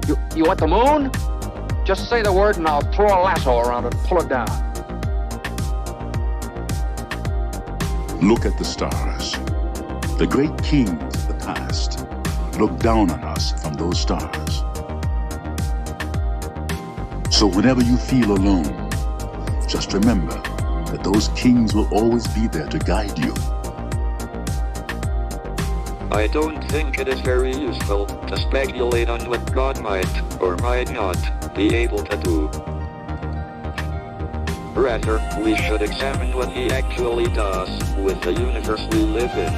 You want the moon? Just say the word and I'll throw a lasso around it and pull it down. Look at the stars. The great kings of the past look down on us from those stars. So whenever you feel alone, just remember that those kings will always be there to guide you. I don't think it is very useful to speculate on what God might or might not be able to do. Rather, we should examine what he actually does with the universe we live in.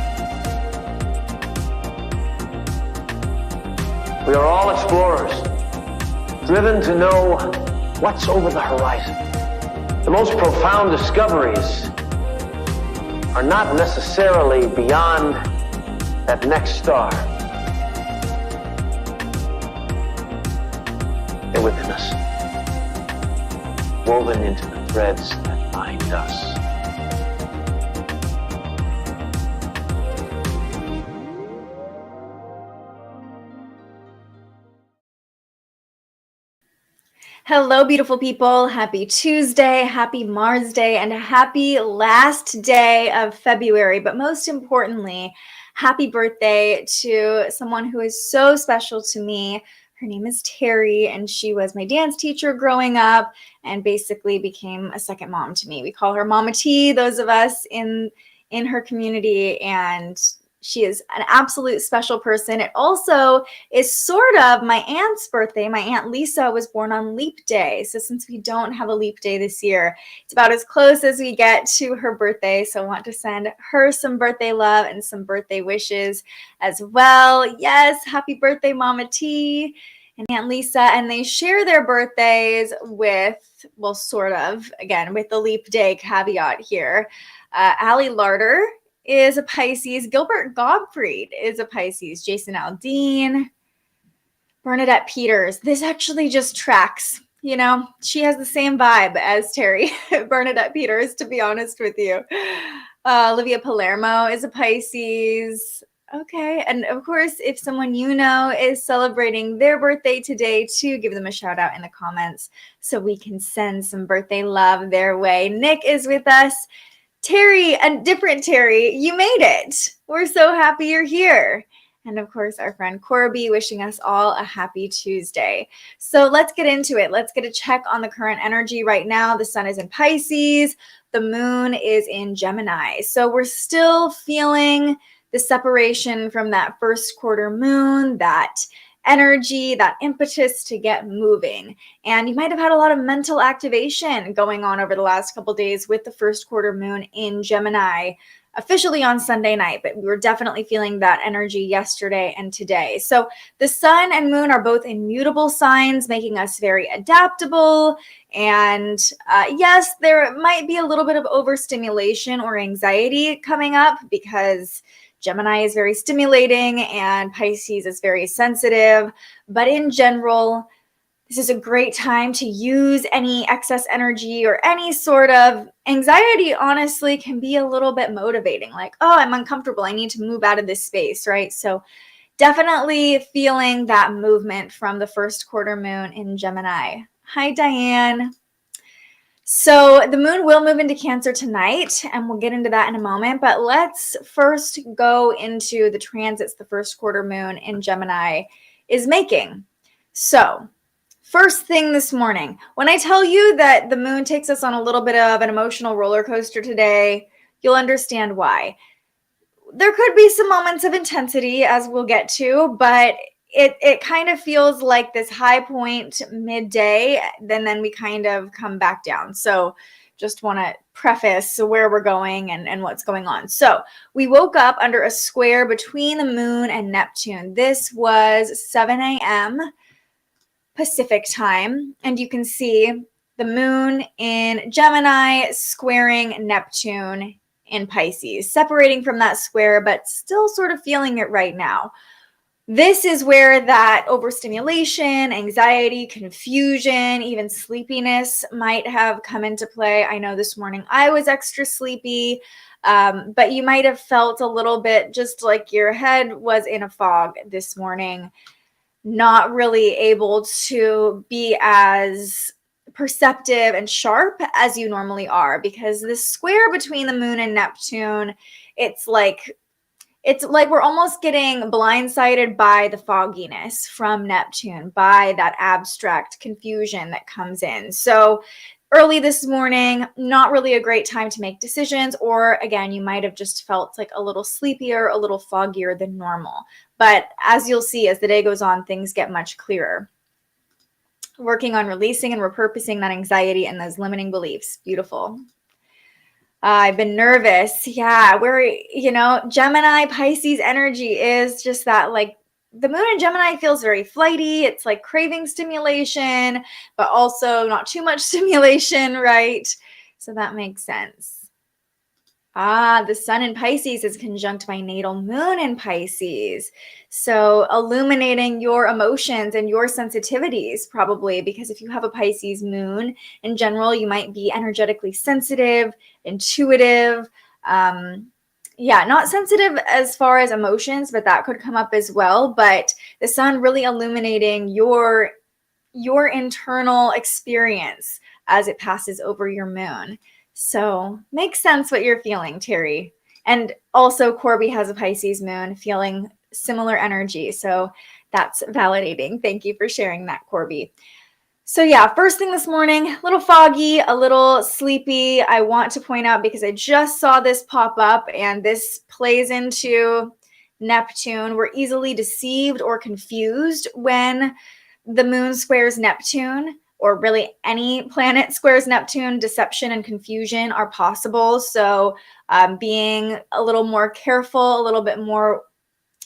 We are all explorers, driven to know what's over the horizon. The most profound discoveries are not necessarily beyond that next star. They're within us, woven into the threads that bind us. Hello, beautiful people. Happy Tuesday, happy Mars Day, and happy last day of February. But most importantly, happy birthday to someone who is so special to me. Her name is Terry, and she was my dance teacher growing up and basically became a second mom to me. We call her Mama T, those of us in her community, and she is an absolute special person. It also is sort of my aunt's birthday. My Aunt Lisa was born on Leap Day. So since we don't have a Leap Day this year, it's about as close as we get to her birthday. So I want to send her some birthday love and some birthday wishes as well. Yes, happy birthday, Mama T and Aunt Lisa. And they share their birthdays with, well, sort of, again, with the Leap Day caveat here. Allie Larder is a Pisces. Gilbert Gottfried is a Pisces. Jason Aldean, Bernadette Peters. This actually just tracks. You know, she has the same vibe as Terry, Bernadette Peters, to be honest with you. Olivia Palermo is a Pisces. Okay. And of course, if someone you know is celebrating their birthday today, too, give them a shout out in the comments so we can send some birthday love their way. Nick is with us. Terry, a different Terry, you made it. We're so happy you're here. And of course, our friend Corby wishing us all a happy Tuesday. So let's get into it. Let's get a check on the current energy right now. The sun is in Pisces. The moon is in Gemini. So we're still feeling the separation from that first quarter moon, that energy, that impetus to get moving. And you might have had a lot of mental activation going on over the last couple of days with the first quarter moon in Gemini, officially on Sunday night, but we were definitely feeling that energy yesterday and today. So the sun and moon are both immutable signs, making us very adaptable. And yes, there might be a little bit of overstimulation or anxiety coming up because Gemini is very stimulating and Pisces is very sensitive. But in general, this is a great time to use any excess energy or any sort of anxiety. Honestly, can be a little bit motivating. Like, oh, I'm uncomfortable. I need to move out of this space, right? So definitely feeling that movement from the first quarter moon in Gemini. Hi, Diane. So the moon will move into Cancer tonight, and we'll get into that in a moment. But let's first go into the transits the first quarter moon in Gemini is making. So first thing this morning, when I tell you that the moon takes us on a little bit of an emotional roller coaster today, you'll understand why. There could be some moments of intensity, as we'll get to, but it kind of feels like this high point midday, then we kind of come back down. So just want to preface where we're going and what's going on. So we woke up under a square between the moon and Neptune. This was 7 a.m. Pacific time. And you can see the moon in Gemini squaring Neptune in Pisces, separating from that square, but still sort of feeling it right now. This is where that overstimulation, anxiety, confusion, even sleepiness might have come into play. I know this morning I was extra sleepy, but you might have felt a little bit just like your head was in a fog this morning. not really able to be as perceptive and sharp as you normally are, because this square between the moon and Neptune, it's like we're almost getting blindsided by the fogginess from Neptune, by that abstract confusion that comes in. So early this morning, not really a great time to make decisions, or again, you might have just felt like a little sleepier, a little foggier than normal. But as you'll see, as the day goes on, things get much clearer. Working on releasing and repurposing that anxiety and those limiting beliefs. Beautiful. I've been nervous. Yeah, Gemini, Pisces energy is just that, like, the moon in Gemini feels very flighty. It's like craving stimulation, but also not too much stimulation, right? So that makes sense. The sun in Pisces is conjunct my natal moon in Pisces. So illuminating your emotions and your sensitivities, probably, because if you have a Pisces moon, in general, you might be energetically sensitive, intuitive. Not sensitive as far as emotions, but that could come up as well. But the sun really illuminating your internal experience as it passes over your moon. So makes sense what you're feeling, Terry. And also Corby has a Pisces moon, feeling similar energy. So that's validating. Thank you for sharing that, Corby. So yeah, first thing this morning, a little foggy, a little sleepy. I want to point out, because I just saw this pop up and this plays into Neptune. We're easily deceived or confused when the moon squares Neptune, or really any planet squares Neptune. Deception and confusion are possible. So being a little more careful, a little bit more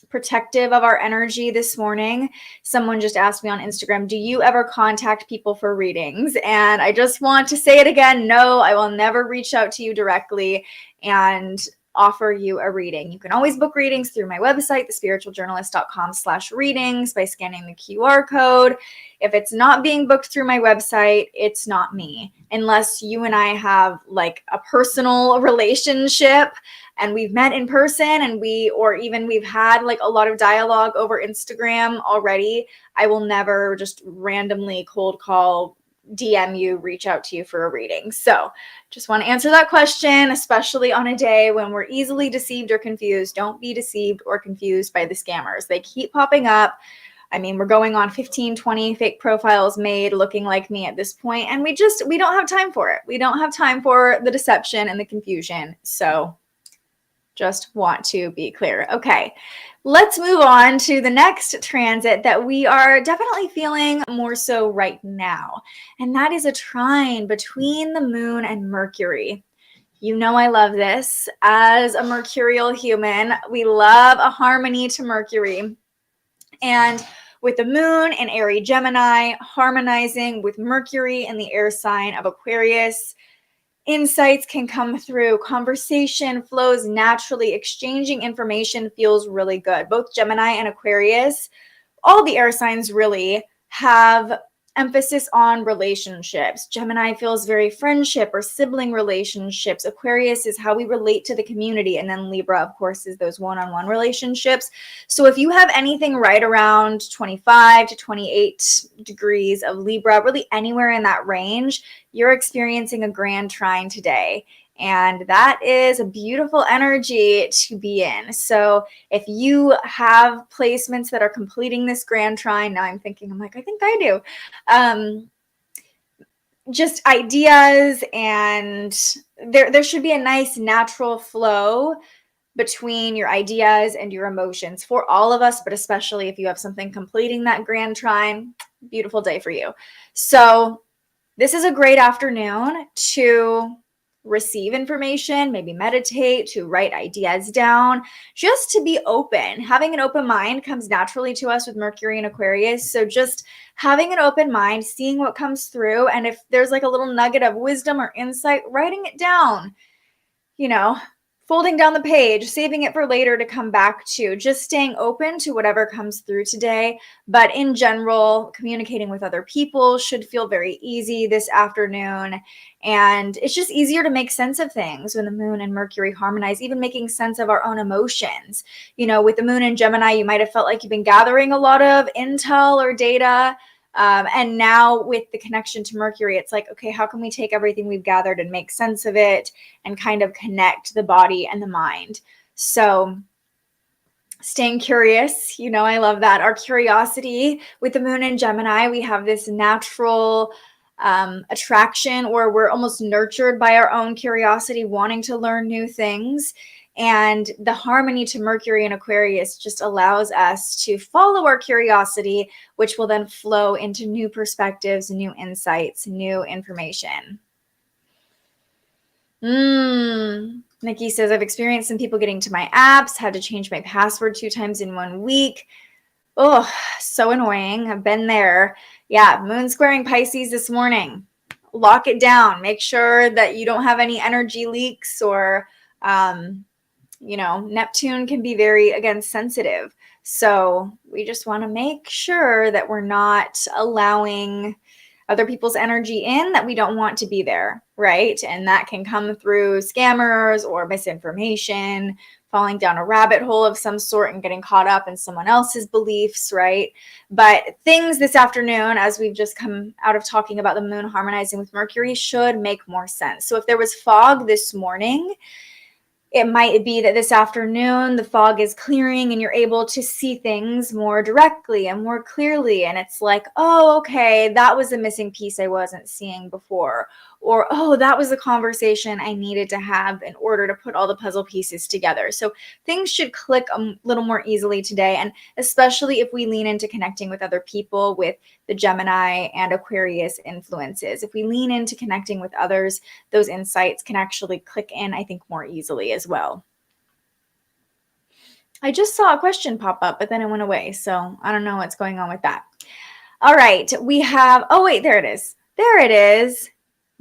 protective of our energy this morning. Someone just asked me on Instagram, do you ever contact people for readings? And I just want to say it again. No, I will never reach out to you directly and offer you a reading. You can always book readings through my website, thespiritualjournalist.com/readings, by scanning the QR code. If it's not being booked through my website, it's not me, unless you and I have like a personal relationship and we've met in person and we've had like a lot of dialogue over Instagram already. I will never just randomly cold call, DM you, reach out to you for a reading. So just want to answer that question, especially on a day when we're easily deceived or confused. Don't be deceived or confused by the scammers. They keep popping up. I mean, we're going on 15, 20 fake profiles made looking like me at this point, and we don't have time for it. We don't have time for the deception and the confusion. So just want to be clear. Okay, let's move on to the next transit that we are definitely feeling more so right now. And that is a trine between the moon and Mercury. You know I love this. As a mercurial human, we love a harmony to Mercury. And with the moon in Aries Gemini harmonizing with Mercury in the air sign of Aquarius, insights can come through. Conversation flows naturally. Exchanging information feels really good. Both Gemini and Aquarius, all the air signs really have emphasis on relationships. Gemini feels very friendship or sibling relationships. Aquarius is how we relate to the community. And then Libra, of course, is those one-on-one relationships. So if you have anything right around 25 to 28 degrees of Libra, really anywhere in that range, you're experiencing a grand trine today. And that is a beautiful energy to be in. So if you have placements that are completing this grand trine, now I'm like, I think I do. Just ideas, and there should be a nice natural flow between your ideas and your emotions for all of us, but especially if you have something completing that grand trine, beautiful day for you. So this is a great afternoon to receive information, maybe meditate, to write ideas down, just to be open. Having an open mind comes naturally to us with Mercury and Aquarius. So just having an open mind, seeing what comes through. And if there's like a little nugget of wisdom or insight, writing it down, folding down the page, saving it for later to come back to, just staying open to whatever comes through today. But in general, communicating with other people should feel very easy this afternoon. And it's just easier to make sense of things when the moon and Mercury harmonize, even making sense of our own emotions. You know, with the moon in Gemini, you might have felt like you've been gathering a lot of intel or data. And now with the connection to Mercury, it's like, okay, how can we take everything we've gathered and make sense of it and kind of connect the body and the mind? So staying curious, you know, I love that. Our curiosity with the moon in Gemini, we have this natural attraction, or we're almost nurtured by our own curiosity, wanting to learn new things. And the harmony to Mercury and Aquarius just allows us to follow our curiosity, which will then flow into new perspectives, new insights, new information. Nikki says, I've experienced some people getting to my apps, had to change my password 2 times in 1 week. Oh, so annoying. I've been there. Yeah, moon squaring Pisces this morning. Lock it down. Make sure that you don't have any energy leaks, or you know, Neptune can be very, again, sensitive. So we just want to make sure that we're not allowing other people's energy in that we don't want to be there, right? And that can come through scammers or misinformation, falling down a rabbit hole of some sort and getting caught up in someone else's beliefs, right? But things this afternoon, as we've just come out of talking about the moon harmonizing with Mercury, should make more sense. So if there was fog this morning, it might be that this afternoon the fog is clearing and you're able to see things more directly and more clearly. And it's like, oh, okay, that was a missing piece I wasn't seeing before. Or, oh, that was the conversation I needed to have in order to put all the puzzle pieces together. So things should click a little more easily today. And especially if we lean into connecting with other people with the Gemini and Aquarius influences. If we lean into connecting with others, those insights can actually click in, I think, more easily as well. I just saw a question pop up, but then it went away. So I don't know what's going on with that. All right, we have, oh wait, there it is. There it is.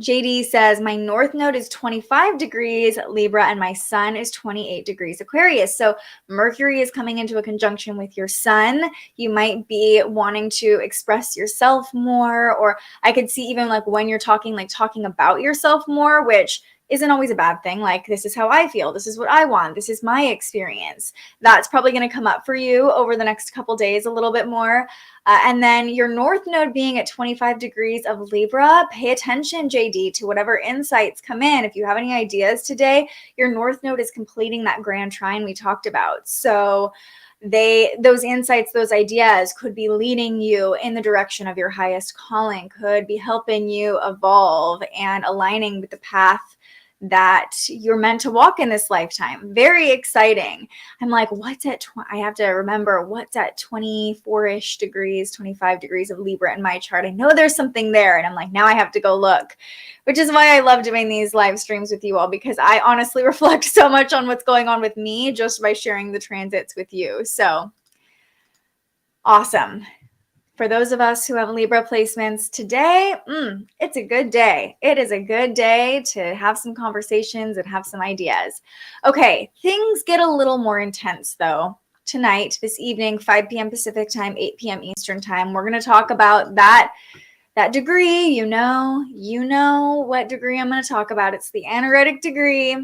JD says, my north node is 25 degrees Libra and my sun is 28 degrees Aquarius. So Mercury is coming into a conjunction with your sun. You might be wanting to express yourself more, or I could see even like when you're talking, like talking about yourself more, which isn't always a bad thing. Like, this is how I feel. This is what I want. This is my experience. That's probably going to come up for you over the next couple days a little bit more. And then your north node being at 25 degrees of Libra, pay attention, JD, to whatever insights come in. If you have any ideas today, your north node is completing that grand trine we talked about. So those insights, those ideas could be leading you in the direction of your highest calling, could be helping you evolve and aligning with the path that you're meant to walk in this lifetime. Very exciting. I'm like, what's at, I have to remember what's at 24-ish degrees, 25 degrees of Libra in my chart. I know there's something there. And I'm like, now I have to go look, which is why I love doing these live streams with you all, because I honestly reflect so much on what's going on with me just by sharing the transits with you. So awesome. For those of us who have Libra placements today, it's a good day. It is a good day to have some conversations and have some ideas. Okay, things get a little more intense though. Tonight, this evening, 5 p.m. Pacific time, 8 p.m. Eastern time, we're going to talk about that degree. You know what degree I'm going to talk about. It's the anaretic degree.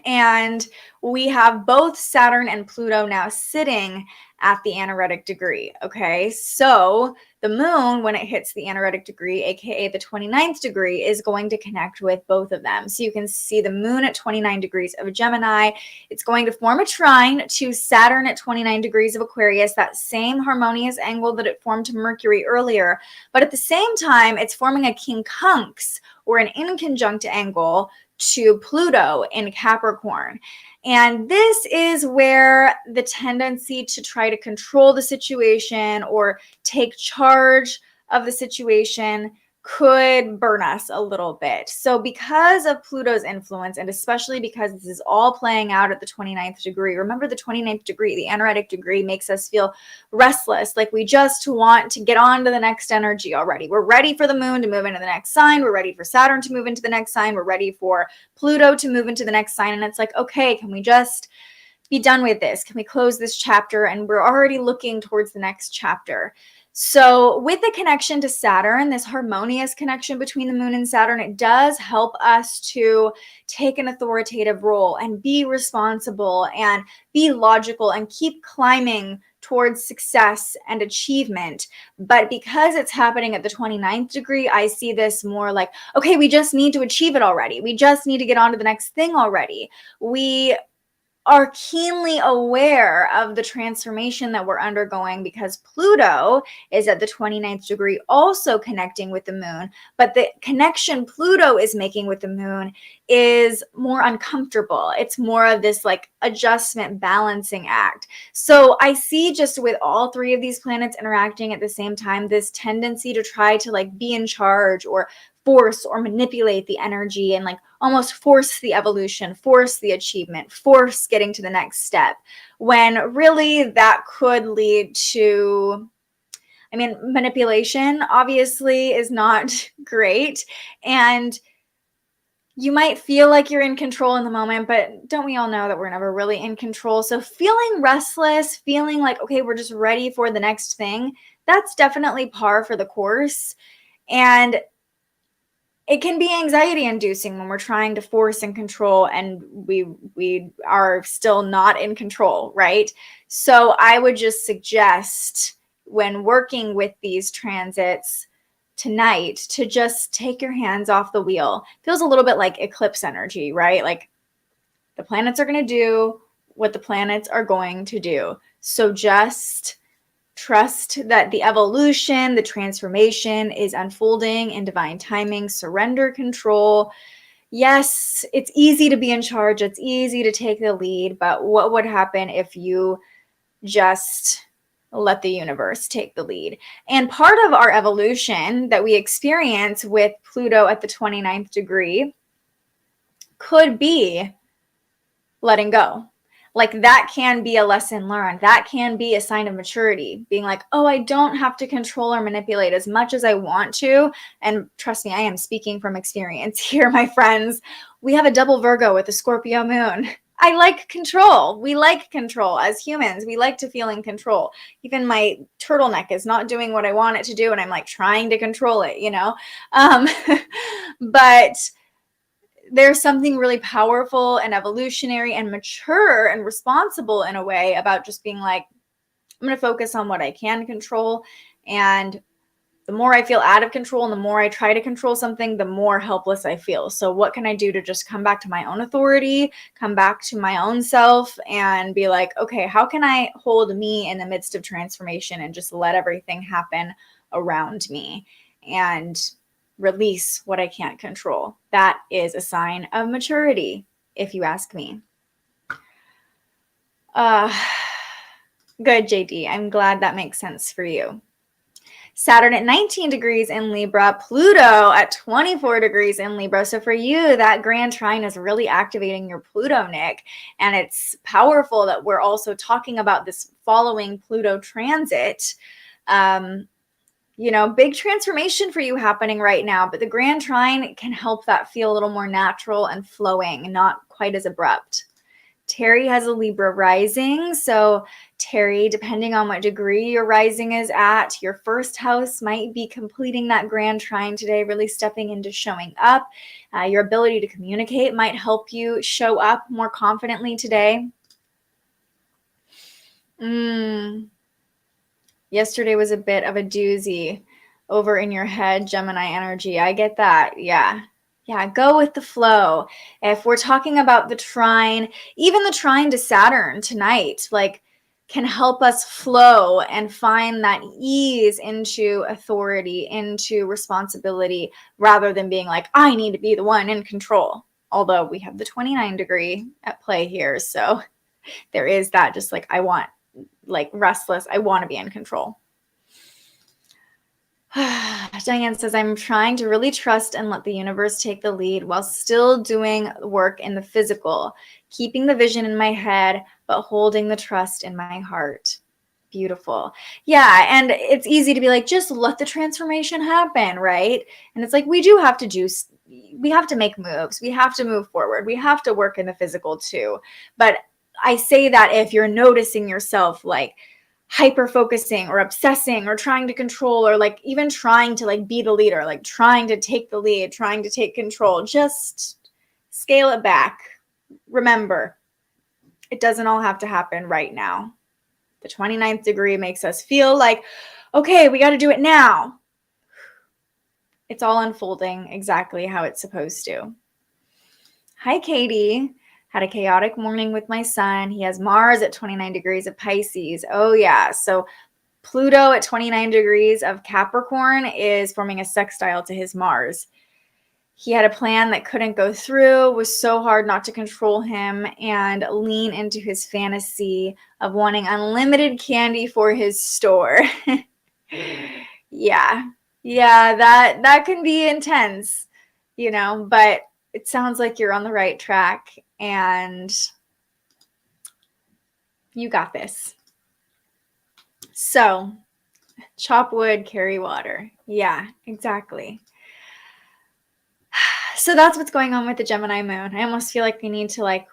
And we have both Saturn and Pluto now sitting at the anaretic degree. Okay, so the moon, when it hits the anaretic degree, aka the 29th degree, is going to connect with both of them. So you can see the moon at 29 degrees of Gemini. It's going to form a trine to Saturn at 29 degrees of Aquarius, that same harmonious angle that it formed to Mercury earlier. But at the same time, it's forming a quincunx, or an inconjunct angle, to Pluto in Capricorn. And this is where the tendency to try to control the situation or take charge of the situation could burn us a little bit. So because of Pluto's influence, and especially because this is all playing out at the 29th degree, remember the 29th degree, the aneretic degree, makes us feel restless, like we just want to get on to the next energy already. We're ready for the moon to move into the next sign. We're ready for Saturn to move into the next sign. We're ready for Pluto to move into the next sign. And it's like, okay, can we just be done with this? Can we close this chapter? And we're already looking towards the next chapter. So with the connection to Saturn, this harmonious connection between the moon and Saturn, it does help us to take an authoritative role and be responsible and be logical and keep climbing towards success and achievement. But because it's happening at the 29th degree, I see this more like, okay, we just need to achieve it already. We just need to get on to the next thing already. We are keenly aware of the transformation that we're undergoing because Pluto is at the 29th degree, also connecting with the moon. But the connection Pluto is making with the moon is more uncomfortable. It's more of this like adjustment balancing act. So I see just with all three of these planets interacting at the same time, this tendency to try to like be in charge or force or manipulate the energy and like almost force the evolution, force the achievement, force getting to the next step, when really that could lead to, I mean, manipulation obviously is not great. And you might feel like you're in control in the moment, but don't we all know that we're never really in control? So feeling restless, feeling like, okay, we're just ready for the next thing, that's definitely par for the course. And it can be anxiety inducing when we're trying to force and control and we are still not in control, right? So I would just suggest when working with these transits tonight to just take your hands off the wheel. Feels a little bit like eclipse energy, right? Like the planets are going to do what the planets are going to do. So just trust that the evolution, the transformation is unfolding in divine timing. Surrender control. Yes, it's easy to be in charge. It's easy to take the lead. But what would happen if you just let the universe take the lead? And part of our evolution that we experience with Pluto at the 29th degree could be letting go. Like that can be a lesson learned. That can be a sign of maturity, being like, oh, I don't have to control or manipulate as much as I want to. And trust me, I am speaking from experience here, my friends. We have a double Virgo with a Scorpio moon. I like control. We like control as humans. We like to feel in control. Even my turtleneck is not doing what I want it to do, and I'm like trying to control it, you know? But there's something really powerful and evolutionary and mature and responsible in a way about just being like, I'm going to focus on what I can control. And the more I feel out of control and the more I try to control something, the more helpless I feel. So what can I do to just come back to my own authority, come back to my own self and be like, okay, how can I hold me in the midst of transformation and just let everything happen around me and release what I can't control? That is a sign of maturity, if you ask me. Good, JD. I'm glad that makes sense for you. Saturn at 19 degrees in Libra, Pluto at 24 degrees in Libra. So for you, that grand trine is really activating your Pluto, Nick. And it's powerful that we're also talking about this following Pluto transit. You know, big transformation for you happening right now, but the grand trine can help that feel a little more natural and flowing, not quite as abrupt. Terry has a Libra rising. So Terry, depending on what degree your rising is at, your first house might be completing that grand trine today, really stepping into showing up. Your ability to communicate might help you show up more confidently today. Yesterday was a bit of a doozy over in your head, Gemini energy. I get that. Yeah. Yeah, go with the flow. If we're talking about the trine, even the trine to Saturn tonight, like can help us flow and find that ease into authority, into responsibility, rather than being like, I need to be the one in control. Although we have the 29 degree at play here. So there is that just like, I want, like restless. I want to be in control. Diane says, I'm trying to really trust and let the universe take the lead while still doing work in the physical, keeping the vision in my head, but holding the trust in my heart. Beautiful. Yeah. And it's easy to be like, just let the transformation happen, right? And it's like, we have to make moves. We have to move forward. We have to work in the physical too. But I say that if you're noticing yourself like hyper focusing or obsessing or trying to control, or like even trying to like be the leader, like trying to take the lead, trying to take control, just scale it back. Remember, it doesn't all have to happen right now. The 29th degree makes us feel like, okay, we got to do it now. It's all unfolding exactly how it's supposed to. Hi, Katie. Had a chaotic morning with my son. He has Mars at 29 degrees of Pisces. Oh, yeah. So Pluto at 29 degrees of Capricorn is forming a sextile to his Mars. He had a plan that couldn't go through. It was so hard not to control him and lean into his fantasy of wanting unlimited candy for his store. Yeah, that can be intense, but it sounds like you're on the right track and you got this. So, chop wood, carry water. Yeah, exactly. So that's what's going on with the Gemini moon. I almost feel like we need to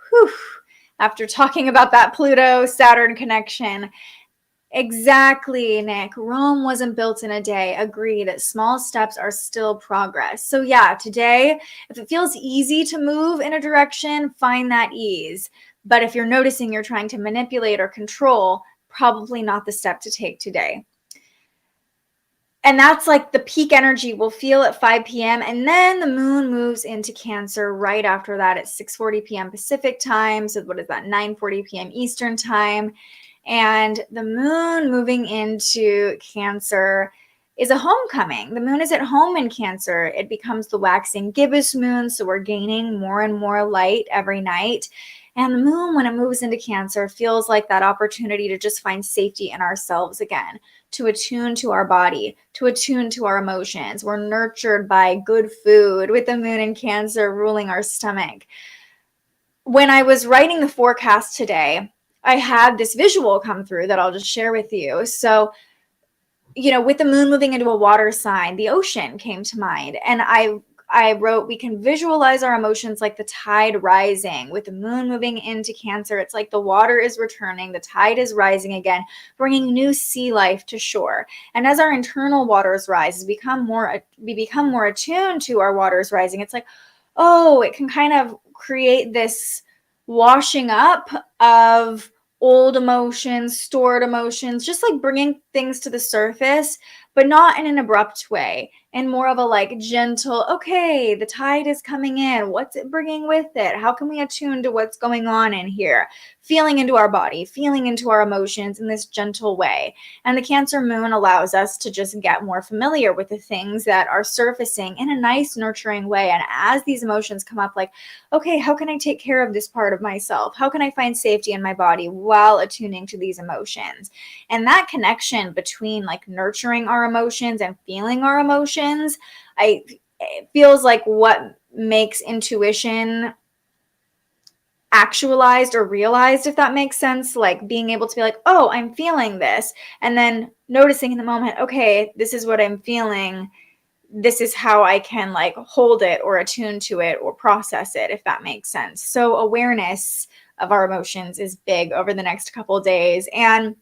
after talking about that Pluto-Saturn connection. Exactly, Nick. Rome wasn't built in a day. Agree that small steps are still progress. So yeah, today, if it feels easy to move in a direction, find that ease. But if you're noticing you're trying to manipulate or control, probably not the step to take today. And that's like the peak energy we'll feel at 5 p.m. And then the moon moves into Cancer right after that at 6:40 p.m. Pacific time. So what is that? 9:40 p.m. Eastern time. And the moon moving into Cancer is a homecoming. The moon is at home in Cancer. It becomes the waxing gibbous moon. So we're gaining more and more light every night. And the moon, when it moves into Cancer, feels like that opportunity to just find safety in ourselves again, to attune to our body, to attune to our emotions. We're nurtured by good food with the moon in Cancer ruling our stomach. When I was writing the forecast today, I had this visual come through that I'll just share with you. So, with the moon moving into a water sign, the ocean came to mind. And I wrote, we can visualize our emotions like the tide rising. With the moon moving into Cancer, it's like the water is returning, the tide is rising again, bringing new sea life to shore. And as our internal waters rise, we become more attuned to our waters rising. It's like, oh, it can kind of create this washing up of old emotions, stored emotions, just like bringing things to the surface, but not in an abrupt way, and more of a gentle, okay, the tide is coming in. What's it bringing with it? How can we attune to what's going on in here? Feeling into our body, feeling into our emotions in this gentle way. And the Cancer moon allows us to just get more familiar with the things that are surfacing in a nice, nurturing way. And as these emotions come up, okay, how can I take care of this part of myself? How can I find safety in my body while attuning to these emotions? And that connection between nurturing our emotions and feeling our emotions, it feels like what makes intuition actualized or realized, if that makes sense. Being able to be like, oh, I'm feeling this, and then noticing in the moment, okay, this is what I'm feeling. This is how I can hold it or attune to it or process it, if that makes sense. So awareness of our emotions is big over the next couple of days. And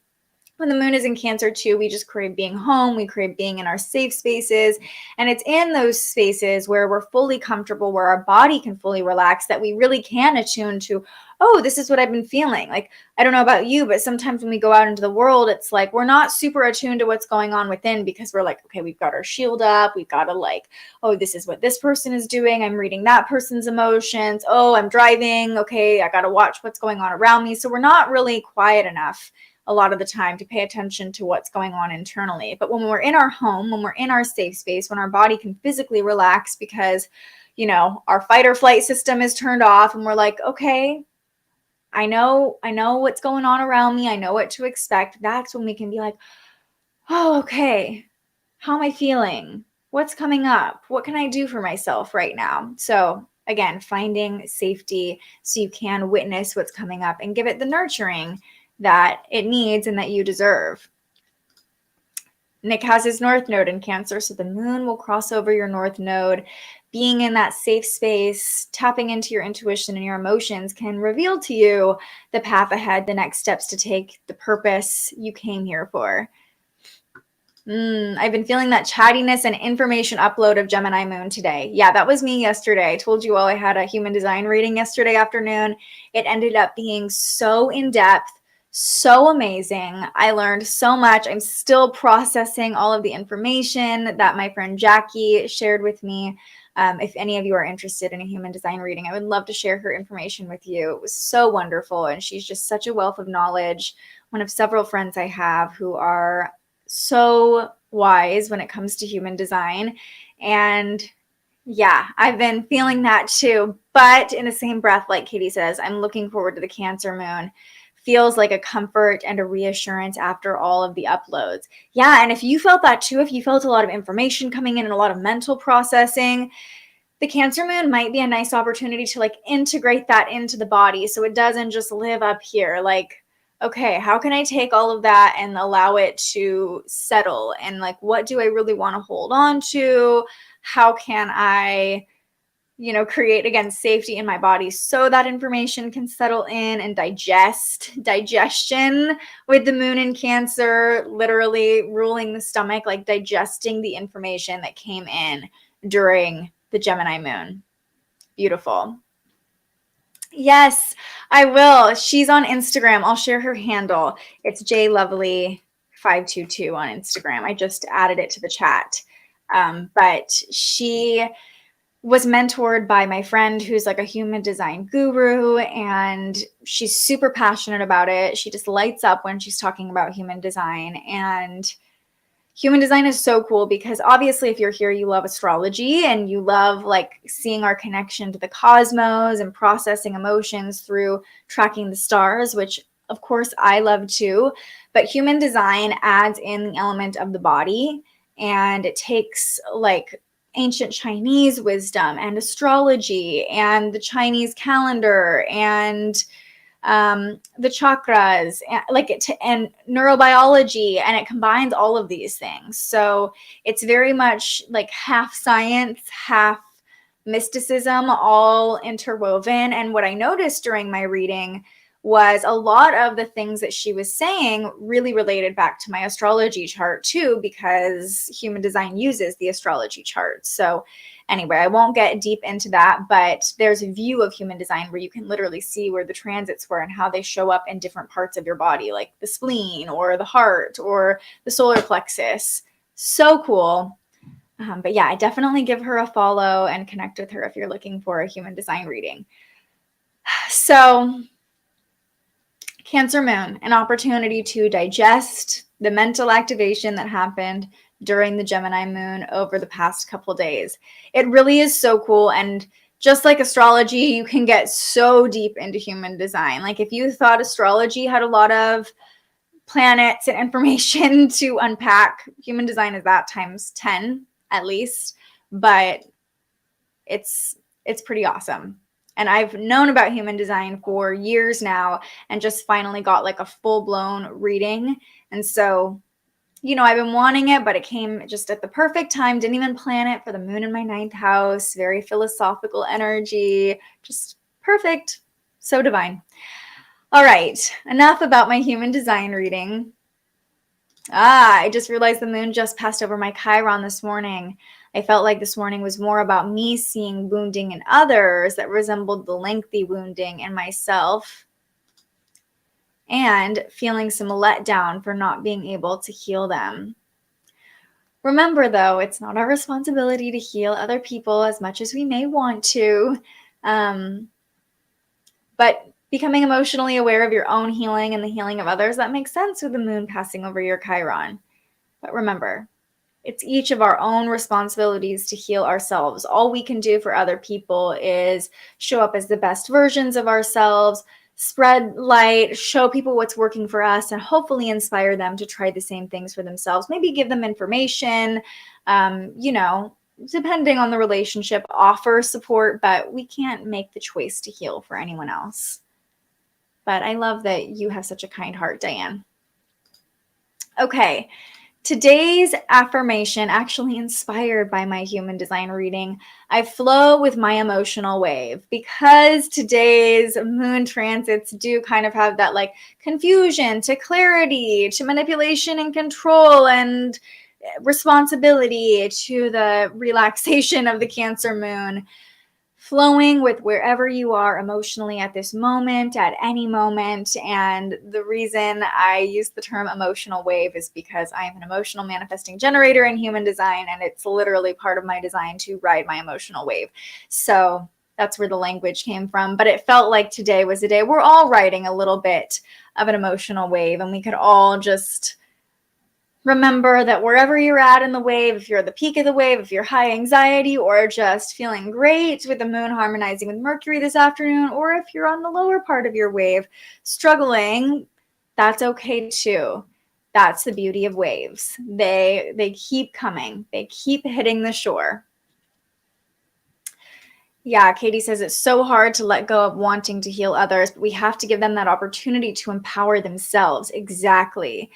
when the moon is in Cancer too, we just crave being home. We crave being in our safe spaces. And it's in those spaces where we're fully comfortable, where our body can fully relax, that we really can attune to, oh, this is what I've been feeling. I don't know about you, but sometimes when we go out into the world, it's we're not super attuned to what's going on within, because we're okay, we've got our shield up. We've got to oh, this is what this person is doing. I'm reading that person's emotions. Oh, I'm driving. Okay, I got to watch what's going on around me. So we're not really quiet enough a lot of the time to pay attention to what's going on internally. But when we're in our home, when we're in our safe space, when our body can physically relax because, our fight or flight system is turned off, and we're okay, I know what's going on around me. I know what to expect. That's when we can be oh, okay, how am I feeling? what's coming up? What can I do for myself right now? So again, finding safety so you can witness what's coming up and give it the nurturing that it needs and that you deserve. Nick has his North Node in Cancer, so the moon will cross over your North Node. Being in that safe space, tapping into your intuition and your emotions can reveal to you the path ahead, the next steps to take, the purpose you came here for. I've been feeling that chattiness and information upload of Gemini moon today. Yeah, that was me yesterday. I told you all I had a human design reading yesterday afternoon. It ended up being so in-depth, so amazing. I learned so much. I'm still processing all of the information that my friend Jackie shared with me. If any of you are interested in a human design reading, I would love to share her information with you. It was so wonderful, and she's just such a wealth of knowledge. One of several friends I have who are so wise when it comes to human design. And yeah, I've been feeling that too. But in the same breath, like Katie says, I'm looking forward to the Cancer moon. Feels like a comfort and a reassurance after all of the uploads. Yeah, and if you felt that too, if you felt a lot of information coming in and a lot of mental processing, the Cancer moon might be a nice opportunity to like integrate that into the body so it doesn't just live up here. Like, okay, how can I take all of that and allow it to settle? And like, what do I really want to hold on to? How can I, create again safety in my body so that information can settle in and digestion with the moon in Cancer, literally ruling the stomach, like digesting the information that came in during the Gemini moon. Beautiful. Yes, I will. She's on Instagram. I'll share her handle. It's jlovely522 on Instagram. I just added it to the chat. But she was mentored by my friend who's like a human design guru, and she's super passionate about it. She just lights up when she's talking about human design. And human design is so cool because obviously if you're here, you love astrology and you love like seeing our connection to the cosmos and processing emotions through tracking the stars, which of course I love too. But human design adds in the element of the body, and it takes like ancient Chinese wisdom and astrology and the Chinese calendar and the chakras and neurobiology, and it combines all of these things. So it's very much like half science, half mysticism, all interwoven. And what I noticed during my reading was a lot of the things that she was saying really related back to my astrology chart too, because human design uses the astrology chart. So anyway, I won't get deep into that, but there's a view of human design where you can literally see where the transits were and how they show up in different parts of your body, like the spleen or the heart or the solar plexus. So cool. But yeah, I definitely give her a follow and connect with her if you're looking for a human design reading. So Cancer moon, an opportunity to digest the mental activation that happened during the Gemini moon over the past couple days. It really is so cool. And just like astrology, you can get so deep into human design. Like if you thought astrology had a lot of planets and information to unpack, human design is that times 10 at least, but it's pretty awesome. And I've known about human design for years now and just finally got like a full-blown reading. And so, I've been wanting it, but it came just at the perfect time. Didn't even plan it for the moon in my 9th house. Very philosophical energy. Just perfect. So divine. All right. Enough about my human design reading. I just realized the moon just passed over my Chiron this morning. I felt like this morning was more about me seeing wounding in others that resembled the lengthy wounding in myself, and feeling some letdown for not being able to heal them. Remember, though, it's not our responsibility to heal other people as much as we may want to, but becoming emotionally aware of your own healing and the healing of others, that makes sense with the moon passing over your Chiron. But remember, it's each of our own responsibilities to heal ourselves. All we can do for other people is show up as the best versions of ourselves, spread light, show people what's working for us, and hopefully inspire them to try the same things for themselves. Maybe give them information, depending on the relationship, offer support, but we can't make the choice to heal for anyone else. But I love that you have such a kind heart, Diane. Okay, today's affirmation, actually inspired by my human design reading, I flow with my emotional wave, because today's moon transits do kind of have that like confusion to clarity, to manipulation and control and responsibility, to the relaxation of the Cancer moon. Flowing with wherever you are emotionally at this moment, at any moment. And the reason I use the term emotional wave is because I am an emotional manifesting generator in human design, and it's literally part of my design to ride my emotional wave. So that's where the language came from. But it felt like today was a day we're all riding a little bit of an emotional wave, and we could all just remember that wherever you're at in the wave, if you're at the peak of the wave, if you're high anxiety or just feeling great with the moon harmonizing with Mercury this afternoon, or if you're on the lower part of your wave struggling, that's okay too. That's the beauty of waves. They keep coming. They keep hitting the shore. Yeah, Katie says it's so hard to let go of wanting to heal others, but we have to give them that opportunity to empower themselves. Exactly.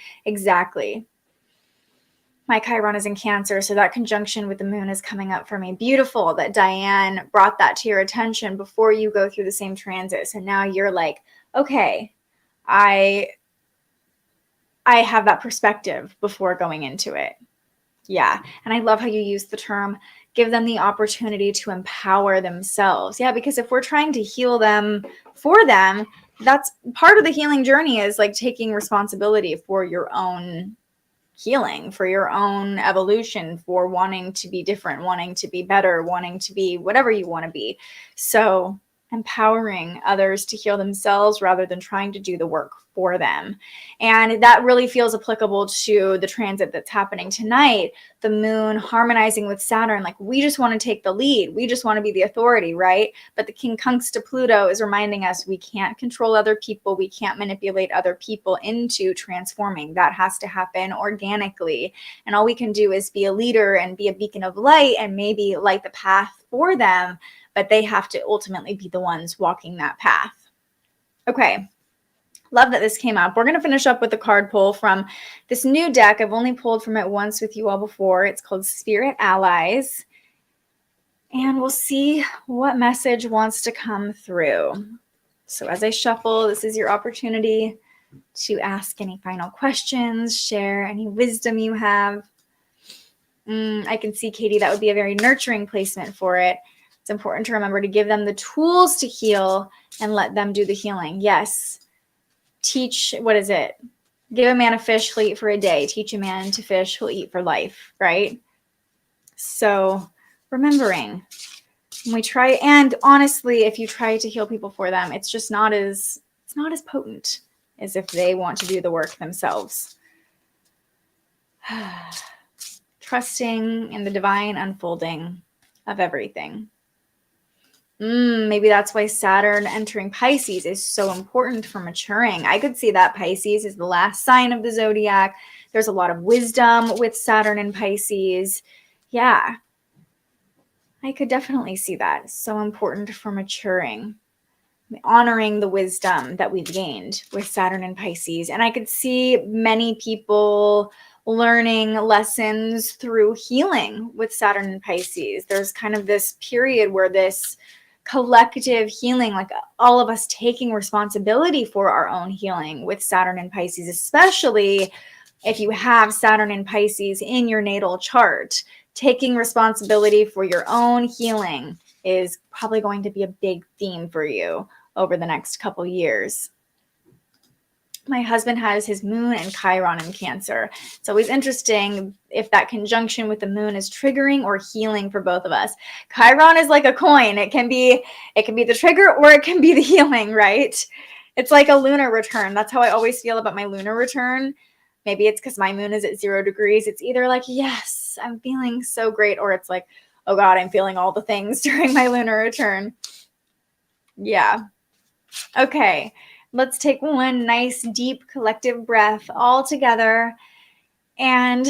My Chiron is in Cancer, so that conjunction with the moon is coming up for me. Beautiful that Diane brought that to your attention before you go through the same transit. So now you're like, okay, I have that perspective before going into it. Yeah, and I love how you use the term, give them the opportunity to empower themselves. Yeah, because if we're trying to heal them for them, that's part of the healing journey, is like taking responsibility for your own healing, for your own evolution, for wanting to be different, wanting to be better, wanting to be whatever you want to be. So empowering others to heal themselves rather than trying to do the work for them. And that really feels applicable to the transit that's happening tonight. The moon harmonizing with Saturn, like we just want to take the lead. We just want to be the authority, right? But the quincunx to Pluto is reminding us we can't control other people. We can't manipulate other people into transforming. That has to happen organically. And all we can do is be a leader and be a beacon of light and maybe light the path for them, but they have to ultimately be the ones walking that path. Okay. Love that this came up. We're going to finish up with the card pull from this new deck. I've only pulled from it once with you all before. It's called Spirit Allies. And we'll see what message wants to come through. So as I shuffle, this is your opportunity to ask any final questions, share any wisdom you have. I can see, Katie, that would be a very nurturing placement for it. It's important to remember to give them the tools to heal and let them do the healing. Yes. Teach, what is it? Give a man a fish, he'll eat for a day. Teach a man to fish, he'll eat for life, right? So remembering, when we try, and honestly, if you try to heal people for them, it's just not as potent as if they want to do the work themselves. Trusting in the divine unfolding of everything. Maybe that's why Saturn entering Pisces is so important for maturing. I could see that Pisces is the last sign of the zodiac. There's a lot of wisdom with Saturn and Pisces. Yeah, I could definitely see that. It's so important for maturing, honoring the wisdom that we've gained with Saturn and Pisces. And I could see many people learning lessons through healing with Saturn and Pisces. There's kind of this period where this collective healing, like all of us taking responsibility for our own healing with Saturn and Pisces, especially if you have Saturn and Pisces in your natal chart. Taking responsibility for your own healing is probably going to be a big theme for you over the next couple years. My husband has his moon and Chiron in Cancer. It's always interesting if that conjunction with the moon is triggering or healing for both of us. Chiron is like a coin. It can be the trigger or it can be the healing, right? It's like a lunar return. That's how I always feel about my lunar return. Maybe it's because my moon is at 0 degrees. It's either like, yes, I'm feeling so great, or it's like, oh God, I'm feeling all the things during my lunar return. Yeah. Okay. Let's take one nice, deep, collective breath all together, and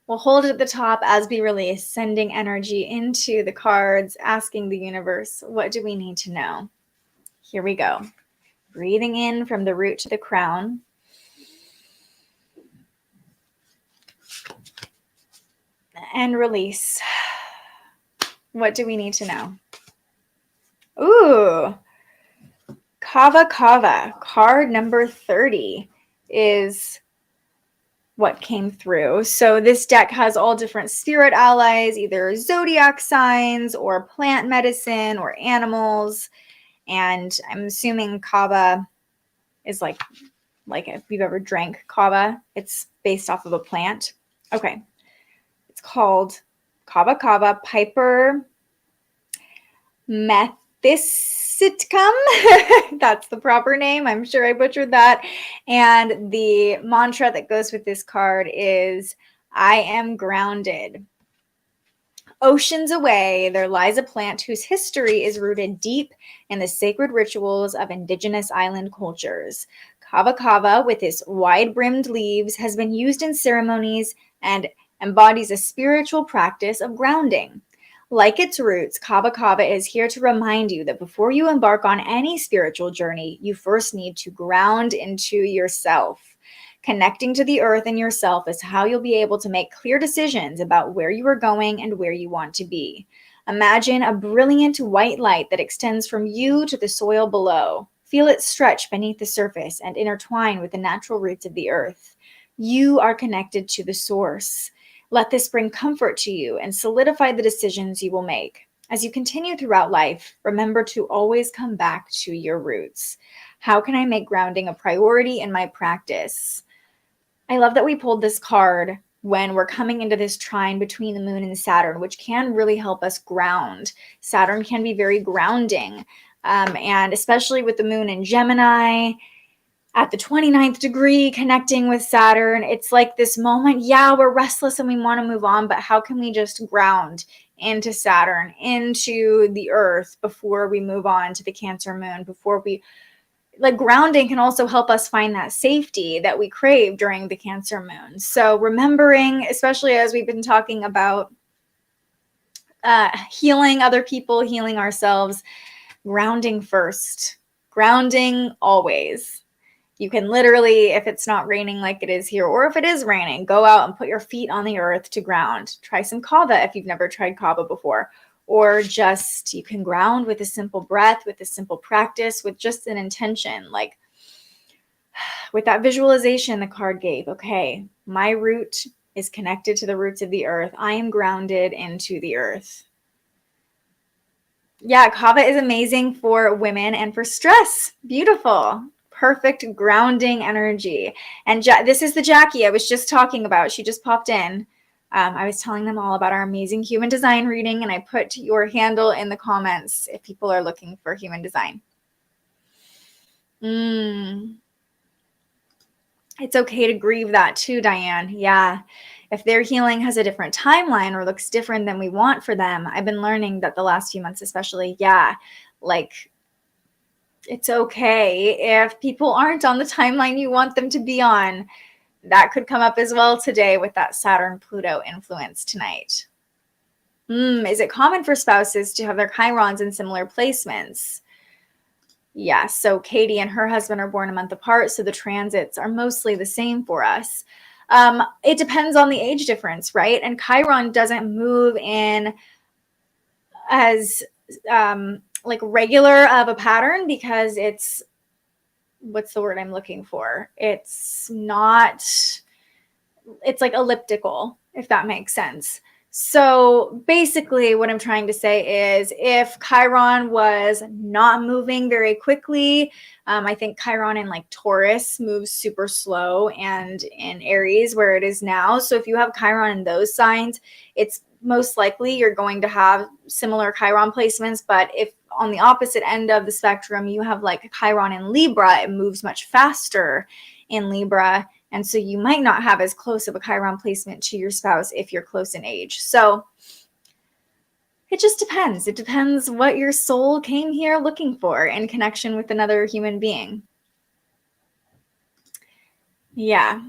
we'll hold it at the top as we release, sending energy into the cards, asking the universe, what do we need to know? Here we go. Breathing in from the root to the crown. And release. What do we need to know? Ooh, Kava Kava, card number 30 is what came through. So this deck has all different spirit allies, either zodiac signs or plant medicine or animals. And I'm assuming kava is like if you've ever drank kava, it's based off of a plant. Okay. It's called Kava Kava Piper Methysticum. That's the proper name. I'm sure I butchered that. And the mantra that goes with this card is, I am grounded. Oceans away, there lies a plant whose history is rooted deep in the sacred rituals of indigenous island cultures. Kava Kava, with its wide-brimmed leaves, has been used in ceremonies and embodies a spiritual practice of grounding. Like its roots, Kava Kava is here to remind you that before you embark on any spiritual journey, you first need to ground into yourself. Connecting to the earth and yourself is how you'll be able to make clear decisions about where you are going and where you want to be. Imagine a brilliant white light that extends from you to the soil below. Feel it stretch beneath the surface and intertwine with the natural roots of the earth. You are connected to the source. Let this bring comfort to you and solidify the decisions you will make. As you continue throughout life, remember to always come back to your roots. How can I make grounding a priority in my practice? I love that we pulled this card when we're coming into this trine between the moon and Saturn, which can really help us ground. Saturn can be very grounding, and especially with the moon in Gemini at the 29th degree connecting with Saturn, it's like this moment, yeah, we're restless and we want to move on, but how can we just ground into Saturn, into the earth before we move on to the Cancer moon, before we, like, grounding can also help us find that safety that we crave during the Cancer moon. So remembering, especially as we've been talking about healing other people, healing ourselves, grounding first, grounding always. You can literally, if it's not raining like it is here, or if it is raining, go out and put your feet on the earth to ground. Try some kava if you've never tried kava before. Or just, you can ground with a simple breath, with a simple practice, with just an intention. Like with that visualization the card gave, okay, my root is connected to the roots of the earth. I am grounded into the earth. Yeah, kava is amazing for women and for stress. Beautiful. Perfect grounding energy. And this is the Jackie I was just talking about. She just popped in. I was telling them all about our amazing human design reading, and I put your handle in the comments if people are looking for human design. It's okay to grieve that too, Diane. Yeah. If their healing has a different timeline or looks different than we want for them, I've been learning that the last few months especially, like it's okay if people aren't on the timeline you want them to be on. That could come up as well today with that Saturn-Pluto influence tonight. Is it common for spouses to have their chirons in similar placements? Yeah, so Katie and her husband are born a month apart, so the transits are mostly the same for us. It depends on the age difference, right? And Chiron doesn't move in as like regular of a pattern because it's, what's the word I'm looking for? It's not, it's like elliptical, if that makes sense. So basically what I'm trying to say is if Chiron was not moving very quickly, I think Chiron in like Taurus moves super slow, and in Aries where it is now. So if you have Chiron in those signs, it's most likely you're going to have similar Chiron placements. But if on the opposite end of the spectrum, you have like Chiron in Libra, it moves much faster in Libra. And so you might not have as close of a Chiron placement to your spouse if you're close in age. So it just depends. It depends what your soul came here looking for in connection with another human being. Yeah.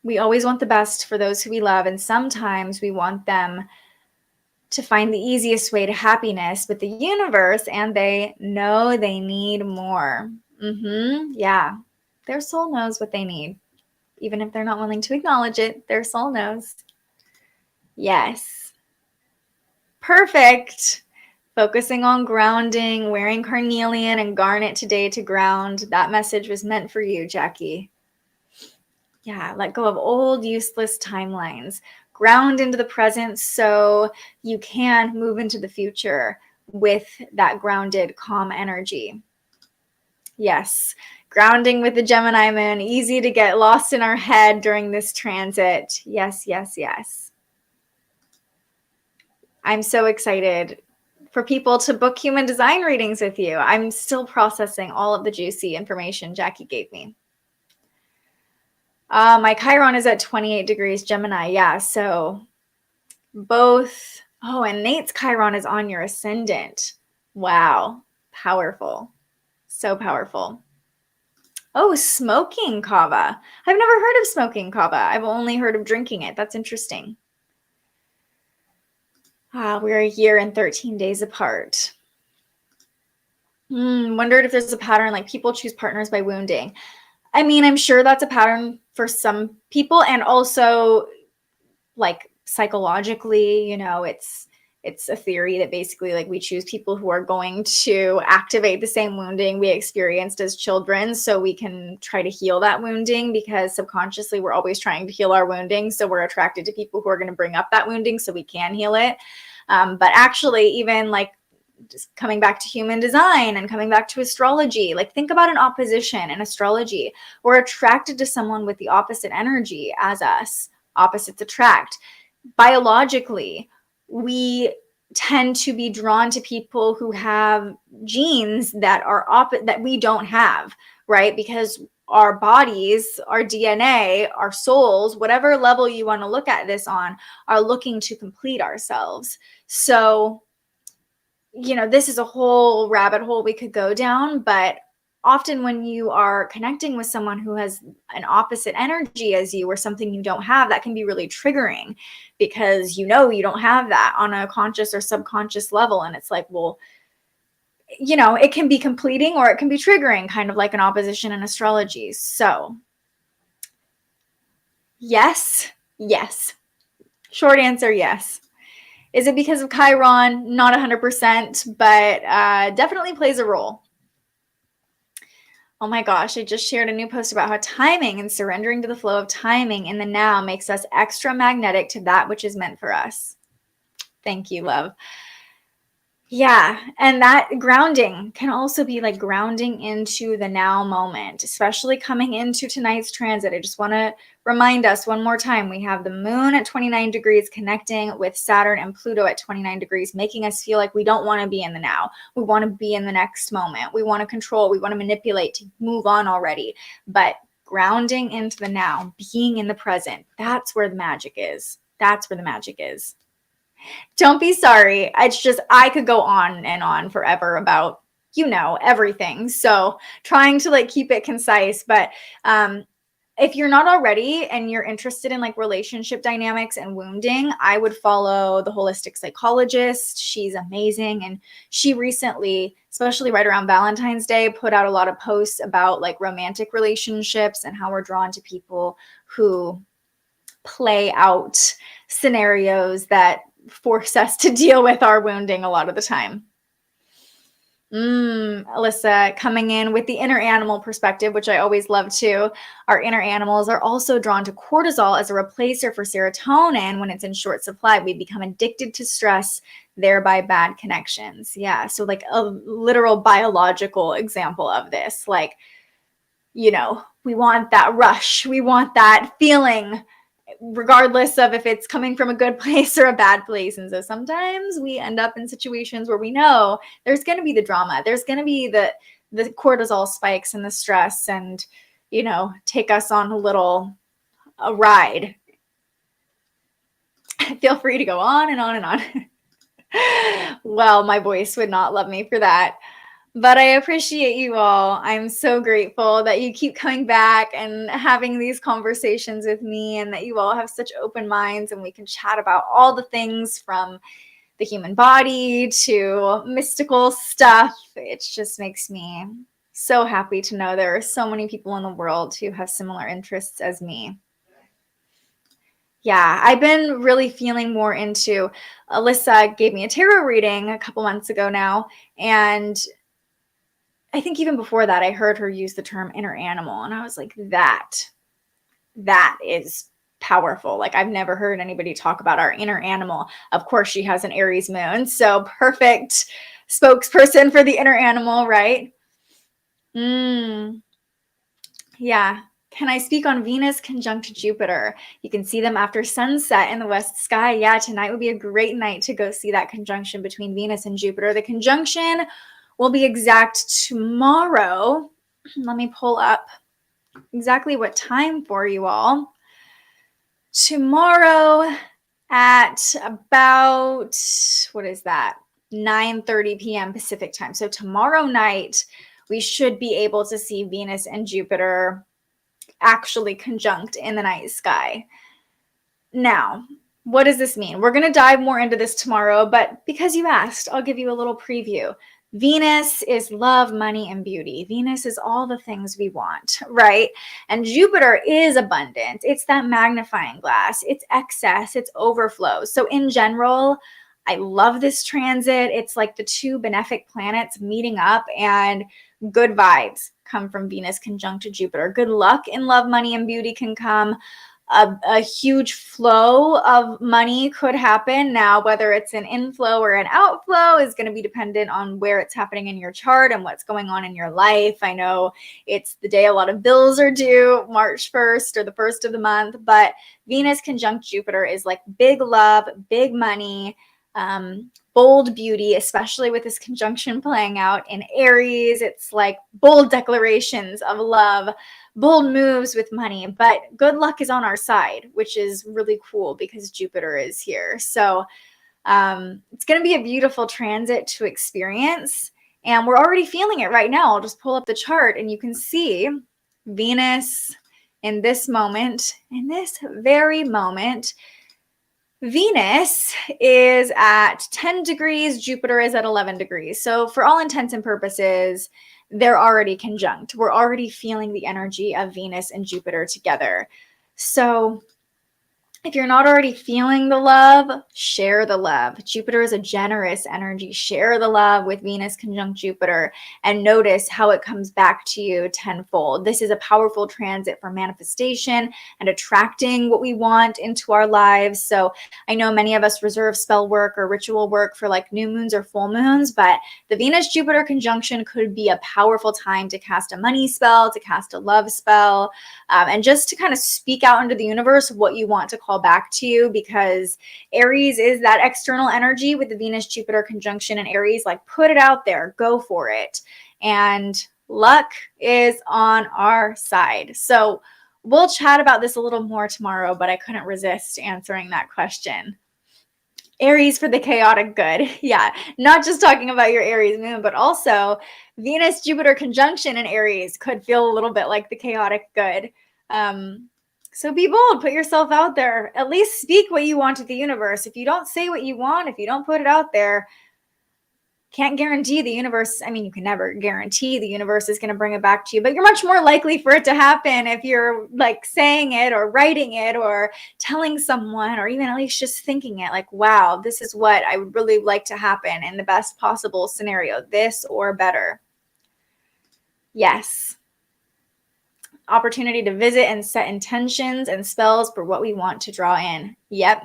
We always want the best for those who we love, and sometimes we want them to find the easiest way to happiness, but the universe and they know they need more. Yeah. Their soul knows what they need. Even if they're not willing to acknowledge it, their soul knows. Yes. Perfect. Focusing on grounding, wearing carnelian and garnet today to ground. That message was meant for you, Jackie. Yeah, let go of old, useless timelines. Ground into the present so you can move into the future with that grounded, calm energy. Yes, grounding with the Gemini moon, easy to get lost in our head during this transit. Yes, yes, yes. I'm so excited for people to book human design readings with you. I'm still processing all of the juicy information Jackie gave me. My Chiron is at 28 degrees Gemini. Yeah, so both. Oh, and Nate's Chiron is on your ascendant. Wow, powerful. So powerful. Oh, smoking kava. I've never heard of smoking kava. I've only heard of drinking it. That's interesting. We're a year and 13 days apart. Wondered if there's a pattern like people choose partners by wounding. I mean, I'm sure that's a pattern for some people, and also like psychologically, you know, it's a theory that basically like we choose people who are going to activate the same wounding we experienced as children, so we can try to heal that wounding, because subconsciously we're always trying to heal our wounding, so we're attracted to people who are going to bring up that wounding so we can heal it. But actually, even like just coming back to human design and coming back to astrology, like think about an opposition in astrology. We're attracted to someone with the opposite energy as us. Opposites attract. Biologically, we tend to be drawn to people who have genes that are that we don't have, right? Because our bodies, our DNA, our souls, whatever level you want to look at this on, are looking to complete ourselves. So, you know, this is a whole rabbit hole we could go down, but often when you are connecting with someone who has an opposite energy as you, or something you don't have, that can be really triggering, because you know you don't have that on a conscious or subconscious level. And it's like, well, you know, it can be completing or it can be triggering, kind of like an opposition in astrology. So yes, yes. Short answer, yes. Is it because of Chiron? Not 100%, but definitely plays a role. Oh my gosh, I just shared a new post about how timing and surrendering to the flow of timing in the now makes us extra magnetic to that which is meant for us. Thank you, love. Yeah, and that grounding can also be like grounding into the now moment, especially coming into tonight's transit. I just want to remind us one more time, we have the moon at 29 degrees connecting with Saturn and Pluto at 29 degrees, making us feel like we don't want to be in the now. We want to be in the next moment. We want to control, we want to manipulate to move on already. But grounding into the now, being in the present, that's where the magic is. That's where the magic is. Don't be sorry. It's just, I could go on and on forever about, you know, everything. So trying to like keep it concise, but if you're not already and you're interested in like relationship dynamics and wounding, I would follow the holistic psychologist. She's amazing. And she recently, especially right around Valentine's Day, put out a lot of posts about like romantic relationships and how we're drawn to people who play out scenarios that force us to deal with our wounding a lot of the time. Alyssa coming in with the inner animal perspective, which I always love too. Our inner animals are also drawn to cortisol as a replacer for serotonin when it's in short supply. We become addicted to stress, thereby bad connections. Yeah, so like a literal biological example of this. Like, you know, we want that rush. We want that feeling, regardless of if it's coming from a good place or a bad place. And so sometimes we end up in situations where we know there's going to be the drama. There's going to be the cortisol spikes and the stress, and, you know, take us on a ride. Feel free to go on and on and on. Well, my voice would not love me for that. But I appreciate you all. I'm so grateful that you keep coming back and having these conversations with me, and that you all have such open minds and we can chat about all the things from the human body to mystical stuff. It just makes me so happy to know there are so many people in the world who have similar interests as me. Yeah, I've been really feeling more into, Alyssa gave me a tarot reading a couple months ago now, and I think even before that, I heard her use the term inner animal, and I was like, that is powerful. Like, I've never heard anybody talk about our inner animal. Of course, she has an Aries moon, so perfect spokesperson for the inner animal, right? Yeah. Can I speak on Venus conjunct Jupiter? You can see them after sunset in the west sky. Yeah, tonight would be a great night to go see that conjunction between Venus and Jupiter. The conjunction will be exact tomorrow. Let me pull up exactly what time for you all. Tomorrow at about, what is that? 9:30 p.m. Pacific time. So tomorrow night, we should be able to see Venus and Jupiter actually conjunct in the night sky. Now, what does this mean? We're going to dive more into this tomorrow, but because you asked, I'll give you a little preview. Venus is love, money, and beauty. Venus is all the things we want, right? And Jupiter is abundant. It's that magnifying glass. It's excess. It's overflow. So in general, I love this transit. It's like the two benefic planets meeting up, and good vibes come from Venus conjunct Jupiter. Good luck in love, money, and beauty can come. A huge flow of money could happen. Now, whether it's an inflow or an outflow is going to be dependent on where it's happening in your chart and what's going on in your life. I know it's the day a lot of bills are due, March 1st or the 1st of the month, but Venus conjunct Jupiter is like big love, big money, bold beauty, especially with this conjunction playing out in Aries. It's like bold declarations of love, bold moves with money, but good luck is on our side, which is really cool because Jupiter is here. So it's going to be a beautiful transit to experience, and we're already feeling it right now. I'll just pull up the chart and you can see Venus in this moment, in this very moment. Venus is at 10 degrees, Jupiter is at 11 degrees. So for all intents and purposes, they're already conjunct. We're already feeling the energy of Venus and Jupiter together. So if you're not already feeling the love, share the love. Jupiter is a generous energy. Share the love with Venus conjunct Jupiter and notice how it comes back to you tenfold. This is a powerful transit for manifestation and attracting what we want into our lives. So I know many of us reserve spell work or ritual work for like new moons or full moons, but the Venus-Jupiter conjunction could be a powerful time to cast a money spell, to cast a love spell, and just to kind of speak out into the universe what you want to call back to you, because Aries is that external energy with the Venus-Jupiter conjunction in Aries. Like, put it out there, go for it. And luck is on our side. So we'll chat about this a little more tomorrow, but I couldn't resist answering that question. Aries for the chaotic good. Yeah, not just talking about your Aries moon, but also Venus-Jupiter conjunction in Aries could feel a little bit like the chaotic good. So be bold, put yourself out there, at least speak what you want to the universe. If you don't say what you want, if you don't put it out there, can't guarantee the universe. I mean, you can never guarantee the universe is going to bring it back to you, but you're much more likely for it to happen if you're like saying it or writing it or telling someone, or even at least just thinking it like, wow, this is what I would really like to happen in the best possible scenario, this or better. Yes. Opportunity to visit and set intentions and spells for what we want to draw in. Yep.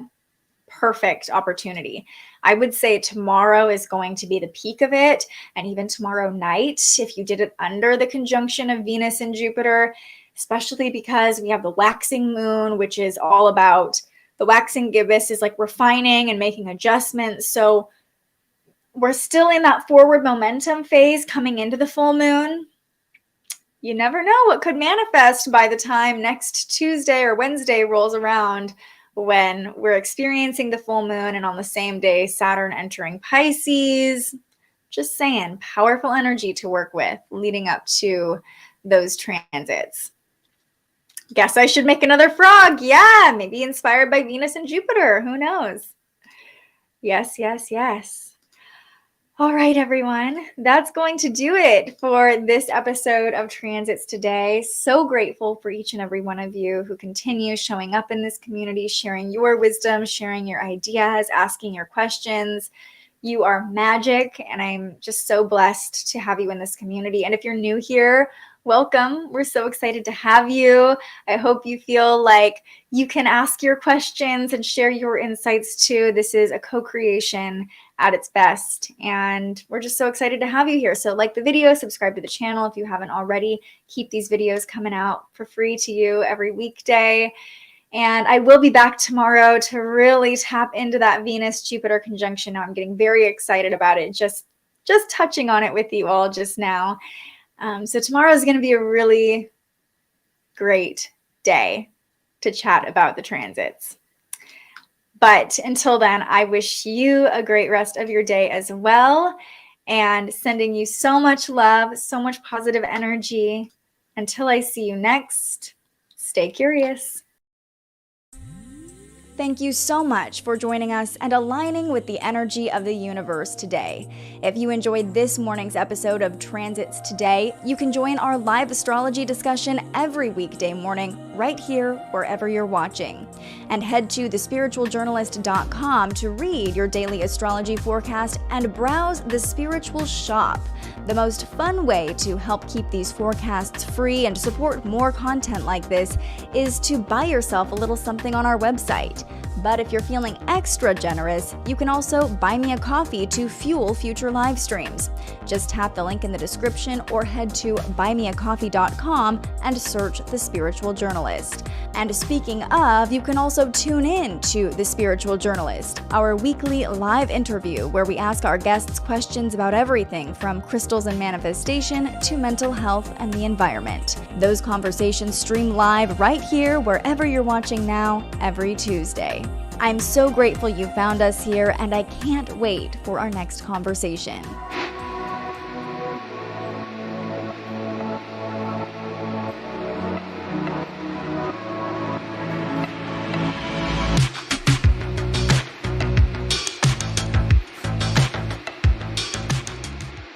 Perfect opportunity. I would say tomorrow is going to be the peak of it, and even tomorrow night, if you did it under the conjunction of Venus and Jupiter, especially because we have the waxing moon, which is all about the waxing gibbous is like refining and making adjustments. So we're still in that forward momentum phase coming into the full moon. You never know what could manifest by the time next Tuesday or Wednesday rolls around, when we're experiencing the full moon, and on the same day, Saturn entering Pisces, Just saying, powerful energy to work with leading up to those transits. Guess I should make another frog. Yeah, maybe inspired by Venus and Jupiter. Who knows? Yes, yes, yes. All right, everyone. That's going to do it for this episode of Transits today. So grateful for each and every one of you who continue showing up in this community, sharing your wisdom, sharing your ideas, asking your questions. You are magic, and I'm just so blessed to have you in this community. And if you're new here, welcome. We're so excited to have you. I hope you feel like you can ask your questions and share your insights too. This is a co-creation at its best, and we're just so excited to have you here. So like the video, subscribe to the channel if you haven't already. Keep these videos coming out for free to you every weekday. And I will be back tomorrow to really tap into that Venus-Jupiter conjunction. Now I'm getting very excited about it, just touching on it with you all just now. So tomorrow is going to be a really great day to chat about the transits. But until then, I wish you a great rest of your day as well, and sending you so much love, so much positive energy. Until I see you next, stay curious. Thank you so much for joining us and aligning with the energy of the universe today. If you enjoyed this morning's episode of Transits Today, you can join our live astrology discussion every weekday morning right here wherever you're watching. And head to thespiritualjournalist.com to read your daily astrology forecast and browse the Spiritual Shop. The most fun way to help keep these forecasts free and support more content like this is to buy yourself a little something on our website. But if you're feeling extra generous, you can also buy me a coffee to fuel future live streams. Just tap the link in the description or head to buymeacoffee.com and search The Spiritual Journalist. And speaking of, you can also tune in to The Spiritual Journalist, our weekly live interview where we ask our guests questions about everything from crystals and manifestation to mental health and the environment. Those conversations stream live right here wherever you're watching now every Tuesday. I'm so grateful you found us here, and I can't wait for our next conversation.